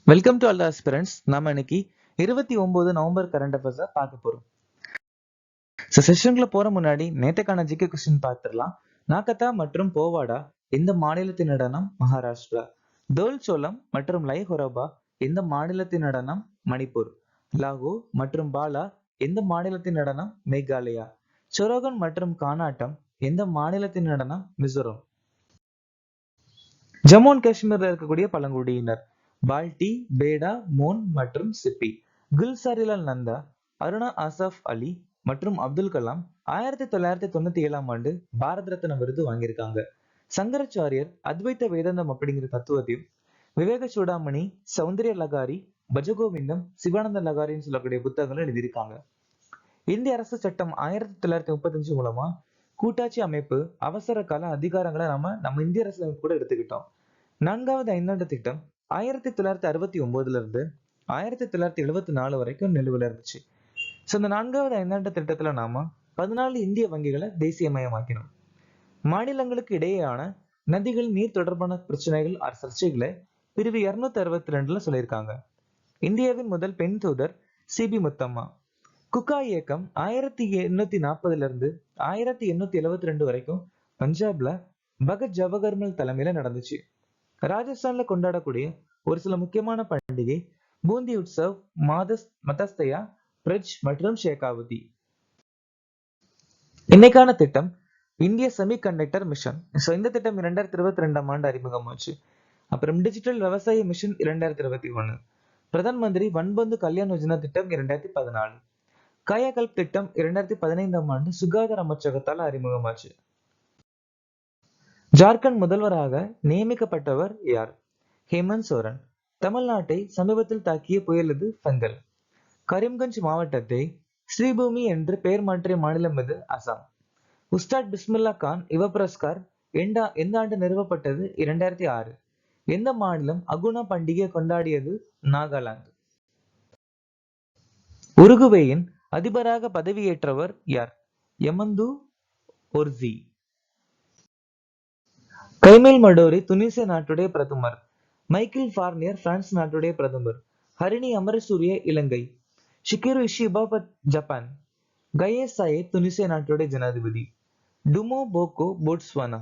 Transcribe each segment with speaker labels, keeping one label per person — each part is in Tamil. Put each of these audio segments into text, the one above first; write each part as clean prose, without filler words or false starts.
Speaker 1: Welcome to all the aspirants. நாம இன்னைக்கு 29 நவம்பர் கரண்ட் அஃபேர்ஸை பார்க்க போறோம். செஷன்ல போற முன்னாடி நேற்றுக்கான ஜிகே கொஸ்டின் பார்த்துடலாம். நாகத்தா மற்றும் போவாடா எந்த மாநிலத்தின் நடனம்? மகாராஷ்டிரா. தோல் சோளம் மற்றும் லை ஹொரபா எந்த மாநிலத்தின் நடனம்? மணிப்பூர். லாகோ மற்றும் பாலா எந்த மாநிலத்தின் நடனம்? மேகாலயா. சொரோகன் மற்றும் கானாட்டம் எந்த மாநிலத்தின் நடனம்? மிசோரம். ஜம்மு அண்ட் காஷ்மீர்ல இருக்கக்கூடிய பழங்குடியினர் பால்டி, பேடா, மோன் மற்றும் சிப்பி. குல்சாரிலால் நந்தா, அருணா ஆசஃப் அலி மற்றும் அப்துல் கலாம் 1997ஆம் ஆண்டு பாரத் ரத்னா விருது வாங்கியிருக்காங்க. சங்கராச்சாரியர் அத்வைத வேதாந்தம் அப்படிங்கிற தத்துவத்தையும், விவேக சூடாமணி, சௌந்தர்ய லகாரி, பஜகோவிந்தம், சிவானந்த லகாரின்னு சொல்லக்கூடிய புத்தகங்கள் எழுதியிருக்காங்க. இந்திய அரசு சட்டம் 1935 மூலமா கூட்டாட்சி அமைப்பு அவசர கால அதிகாரங்களை நம்ம இந்திய அரசு கூட எடுத்துக்கிட்டோம். 4வது ஐந்தாண்டு திட்டம் 1969 இருந்து 1974 வரைக்கும் நிலுவையில் இருந்துச்சு. இந்த 4வது ஐந்தாண்டு திட்டத்துல நாம 14 இந்திய வங்கிகளை தேசியமயமாக்கினோம். மாநிலங்களுக்கு இடையேயான நதிகள் நீர் தொடர்பான பிரச்சனைகள் சர்ச்சைகளை பிரிவு 262ல சொல்லியிருக்காங்க. இந்தியாவின் முதல் பெண் தூதர் சிபி முத்தம்மா. குக்கா இயக்கம் 1840 இருந்து 1872 வரைக்கும் பஞ்சாப்ல பகத் ஜவஹர்மல் தலைமையில நடந்துச்சு. ராஜஸ்தான்ல கொண்டாடக்கூடிய ஒரு சில முக்கியமான பண்டிகை பூந்தி உற்சவ், மதஸ்தயா, பிரஜ் மற்றும் ஷேகாவதி. இன்னைக்கான திட்டம் இந்திய செமி கண்டக்டர் மிஷன். இந்த திட்டம் 2022ஆம் ஆண்டு அறிமுகமாச்சு. அப்புறம் டிஜிட்டல் விவசாய மிஷன் 2021. பிரதான் மந்திரி வன்பந்து கல்யாண் யோஜனா திட்டம் 2014. காயகல்ப் திட்டம் 2015ஆம் ஆண்டு சுகாதார அமைச்சகத்தால் அறிமுகமாச்சு. ஜார்க்கண்ட் முதல்வராக நியமிக்கப்பட்டவர் யார்? ஹேமந்த் சோரன். தமிழ்நாட்டை சமீபத்தில் தாக்கிய புயல் எது? ஃபெங்கல். கரீம்கஞ்ச் மாவட்டத்தை ஸ்ரீபூமி என்று பெயர் மாற்றிய மாநிலம் எது? அசாம். உஸ்தாத் பிஸ்மில்லா கான் யுவ புரஸ்கார் எந்த ஆண்டு நிறுவப்பட்டது? 2006. எந்த மாநிலம் அகுனா பண்டிகை கொண்டாடியது? நாகாலாந்து. உருகுவேயின் அதிபராக பதவியேற்றவர் யார்? யமந்து ஒர்சி. கைமேல் மடோரி துனிசிய நாட்டுடைய பிரதமர். மைக்கேல் ஃபார்னியர் பிரான்ஸ் நாட்டுடைய பிரதமர். Harini Amarasuriya Ilangai. Shigeru Ishiba Japan. Kais Saied துனிசிய நாட்டுடைய ஜனாதிபதி. Duma Boko Botswana.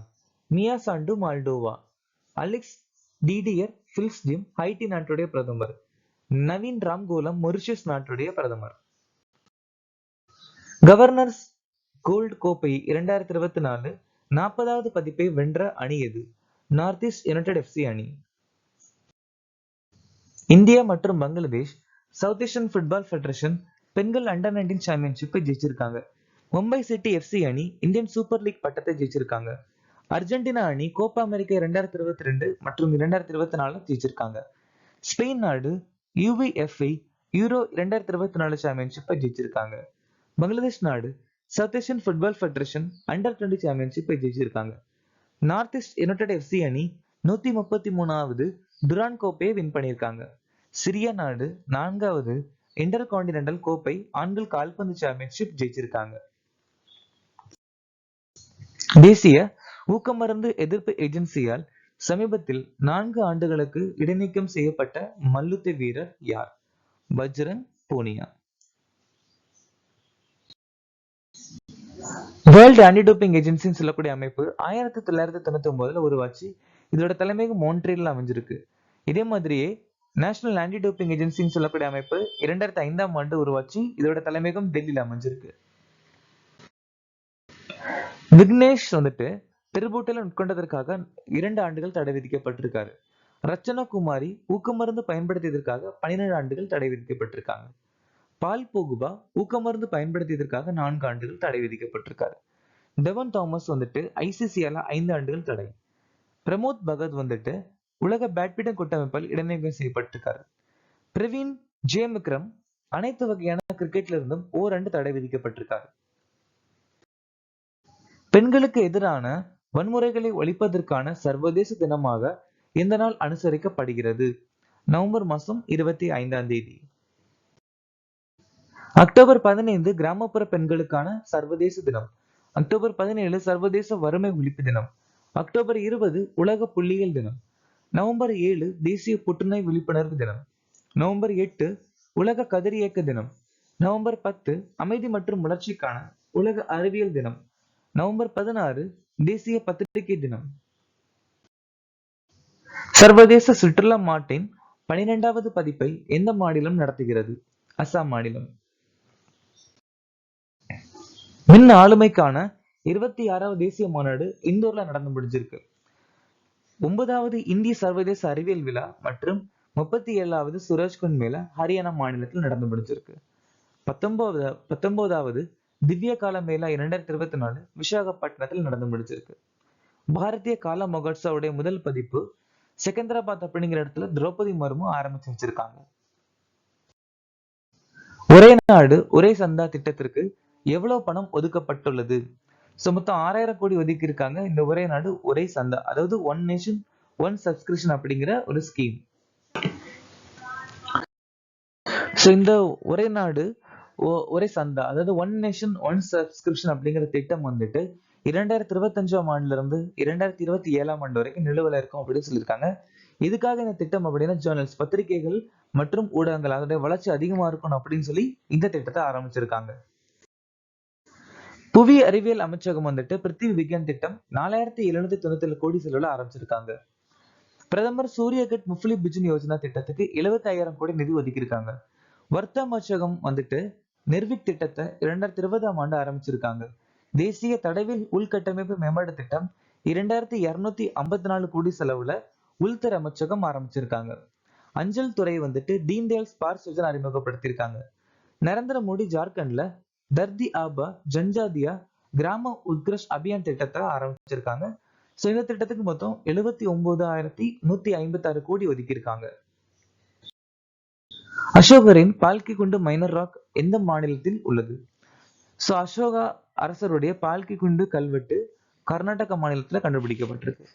Speaker 1: Maia Sandu Moldova. Alix Didier Fils-Aimé Haiti நாட்டுடைய பிரதமர். நவீன் ராம்கோலம் மொரிஷியஸ் நாட்டுடைய பிரதமர். கவர்னர்ஸ் கோல்ட் கோப்பை 2024 40வது பதிப்பை வென்ற அணி எது? நார்த் ஈஸ்ட் யுனைடெட் எஃப்சி அணி. இந்தியா மற்றும் Bangladesh south Asian Football federation பெண்கள் அண்டர் 19 சாம்பியன்ஷிப்பை ஜெயிச்சிருக்காங்க. மும்பை சிட்டி எஃப்சி அணி இந்தியன் சூப்பர் லீக் பட்டத்தை ஜெயிச்சிருக்காங்க. அர்ஜென்டினா அணி கோப்பா அமெரிக்கா 2022 மற்றும் 2024 ஜெயிச்சிருக்காங்க. ஸ்பெயின் நாடு யுவிஎஃப்ஐ யூரோ 2024 சாம்பியன்ஷிப்பை ஜெயிச்சிருக்காங்க. பங்களாதேஷ் நாடு South Asian Football Federation under 20 சாம்பியன்ஷிப்பை ஜெயிச்சிருக்காங்க. நார்த் ஈஸ்ட் யுனைடெட் எஃப்சி அணி 133வது டுரான் கோப்பையை வின் பண்ணியிருக்காங்க. சிரியா நாடு 4வது இன்டர் கான்டினென்டல் கோப்பை ஆண்கள் கால்பந்து சாம்பியன்ஷிப் ஜெயிச்சிருக்காங்க. தேசிய ஊக்கமருந்து எதிர்ப்பு ஏஜென்சியால் சமீபத்தில் 4 ஆண்டுகளுக்கு இடைநீக்கம் செய்யப்பட்ட மல்யுத்த வீரர் யார்? Bajrang Punia. World Anti Doping ஏஜென்சின்னு சொல்லக்கூடிய அமைப்பு 1999 உருவாச்சு. இதோட தலைமையகம் மோன்ட்ரியல்ல அமைஞ்சிருக்கு. இதே மாதிரியே நேஷனல் ஆன்டி டோப்பிங் ஏஜென்சின்னு சொல்லக்கூடிய அமைப்பு 2005ஆம் ஆண்டு உருவாச்சு. இதோட தலைமையகம் டெல்லியில அமைஞ்சிருக்கு. விக்னேஷ் திருபூட்டல உட்கொண்டதற்காக 2 ஆண்டுகள் தடை விதிக்கப்பட்டிருக்காரு. ரச்சனா குமாரி ஊக்கமருந்து பயன்படுத்தியதற்காக 17 ஆண்டுகள் தடை விதிக்கப்பட்டிருக்காங்க. பால் போகுபா ஊக்கமருந்து பயன்படுத்தியதற்காக 4 ஆண்டுகள் தடை விதிக்கப்பட்டிருக்காரு. டெவன் தாமஸ் ஐசிசியால 5 ஆண்டுகள் தடை. பிரமோத் பகத் உலக பேட்மிண்டன் கூட்டமைப்பால் இடைநீக்கம் செய்யப்பட்டிருக்காரு. பிரவீன் ஜெயவிக்ரம் அனைத்து வகையான கிரிக்கெட்ல இருந்தும் ஓராண்டு தடை விதிக்கப்பட்டிருக்காரு. பெண்களுக்கு எதிரான வன்முறைகளை ஒழிப்பதற்கான சர்வதேச தினமாக இந்த நாள் அனுசரிக்கப்படுகிறது. நவம்பர் மாசம் 25ஆம் தேதி. அக்டோபர் 15 கிராமப்புற பெண்களுக்கான சர்வதேச தினம். அக்டோபர் 17 சர்வதேச வறுமை ஒழிப்பு தினம். அக்டோபர் 20 உலக புள்ளியியல் தினம். நவம்பர் 7 தேசிய புற்றுநோய் விழிப்புணர்வு தினம். நவம்பர் 8 உலக கதிரியக்க தினம். நவம்பர் 10 அமைதி மற்றும் வளர்ச்சிக்கான உலக அறிவியல் தினம். நவம்பர் 16 தேசிய பத்திரிகை தினம். சர்வதேச சுற்றுலா மாட்டின் 12வது பதிப்பை எந்த மாநிலம் நடத்துகிறது? அசாம் மாநிலம். மின் ஆளுமைக்கான 26வது தேசிய மாநாடு இந்தூர்ல நடந்து முடிஞ்சிருக்கு. 9வது இந்திய சர்வதேச அறிவியல் விழா மற்றும் 37வது சூரஜ்குண்ட் மேளா ஹரியானா மாநிலத்தில் நடந்து முடிஞ்சிருக்கு. 19வது திவ்ய கால மேளா 2024 விசாகப்பட்டினத்தில் நடந்து முடிஞ்சிருக்கு. பாரதிய கால மகோத்சவுடைய முதல் பதிப்பு செகந்திராபாத் அப்படிங்கிற இடத்துல திரௌபதி முர்மு ஆரம்பிச்சு வச்சிருக்காங்க. ஒரே நாடு ஒரே சந்தா திட்டத்திற்கு எவ்வளவு பணம் ஒதுக்கப்பட்டுள்ளது? மொத்தம் 6000 கோடி ஒதுக்கி இருக்காங்க இந்த ஒரே நாடு ஒரே சந்தா, அதாவது ஒன் நேஷன் ஒன் சப்ஸ்கிரிப்ஷன் அப்படிங்கிற ஒரு ஸ்கீம். இந்த ஒரே நாடு ஒரே சந்தா, அதாவது ஒன் நேஷன் ஒன் சப்ஸ்கிரிப்ஷன் அப்படிங்கிற திட்டம் வந்துட்டு 2025ஆம் ஆண்டுல இருந்து 2027ஆம் ஆண்டு வரைக்கும் நிலுவையில் இருக்கும் அப்படின்னு சொல்லியிருக்காங்க. இதுக்காக இந்த திட்டம் அப்படின்னா ஜேர்னல்ஸ், பத்திரிகைகள் மற்றும் ஊடகங்கள் அதோட வளர்ச்சி அதிகமா இருக்கணும் அப்படின்னு சொல்லி இந்த திட்டத்தை ஆரம்பிச்சிருக்காங்க. புவி அறிவியல் அமைச்சகம் வந்துட்டு பிருத்திவி விக்யான் திட்டம் 4797 கோடி செலவுல ஆரம்பிச்சிருக்காங்க. பிரதமர் சூரியகட் முஃப்லி பிஜன் யோஜனா திட்டத்துக்கு 75000 கோடி நிதி ஒதுக்கியிருக்காங்க. வர்த்தக அமைச்சகம் வந்துட்டு நிர்விக் திட்டத்தை 2020ஆம் ஆண்டு ஆரம்பிச்சிருக்காங்க. தேசிய தடவில் உள்கட்டமைப்பு மேம்பாட்டு திட்டம் 2254 கோடி செலவுல உள்துறை அமைச்சகம் ஆரம்பிச்சிருக்காங்க. அஞ்சல் துறை வந்துட்டு தீன்தயாள் ஸ்பார்ஷ் யோஜனா அறிமுகப்படுத்தியிருக்காங்க. நரேந்திர மோடி ஜார்க்கண்ட்ல தர்தி ஆபா ஜன்ஜாதியா கிராம உத்கிருஷ் அபியான் திட்டத்தை ஆரம்பிச்சிருக்காங்க. இந்த திட்டத்துக்கு மொத்தம் 79,156 கோடி ஒதுக்கியிருக்காங்க. அசோகரின் பால்கி குண்டு மைனர் ராக் எந்த மாநிலத்தில் உள்ளது? அசோகா அரசருடைய பால்கி குண்டு கல்வெட்டு கர்நாடக மாநிலத்துல கண்டுபிடிக்கப்பட்டிருக்கு.